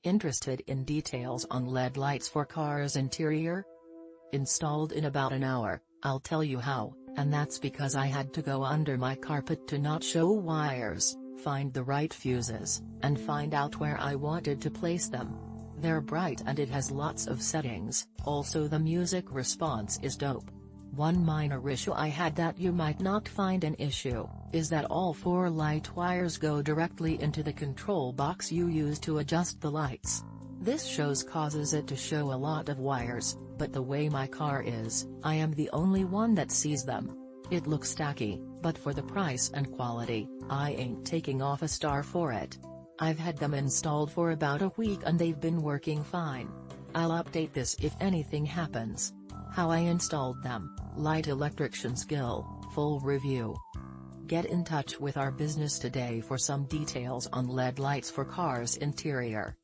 Interested in details on LED lights for cars' interior? Installed in about an hour, I'll tell you how, and that's because I had to go under my carpet to not show wires, find the right fuses, and find out where I wanted to place them. They're bright and it has lots of settings, also the music response is dope. One minor issue I had that you might not find an issue, is that all 4 light wires go directly into the control box you use to adjust the lights. This causes it to show a lot of wires, but the way my car is, I am the only one that sees them. It looks tacky, but for the price and quality, I ain't taking off a star for it. I've had them installed for about a week and they've been working fine. I'll update this if anything happens. How I installed them, light electrician skill, full review. Get in touch with our business today for some details on LED lights for cars' interior.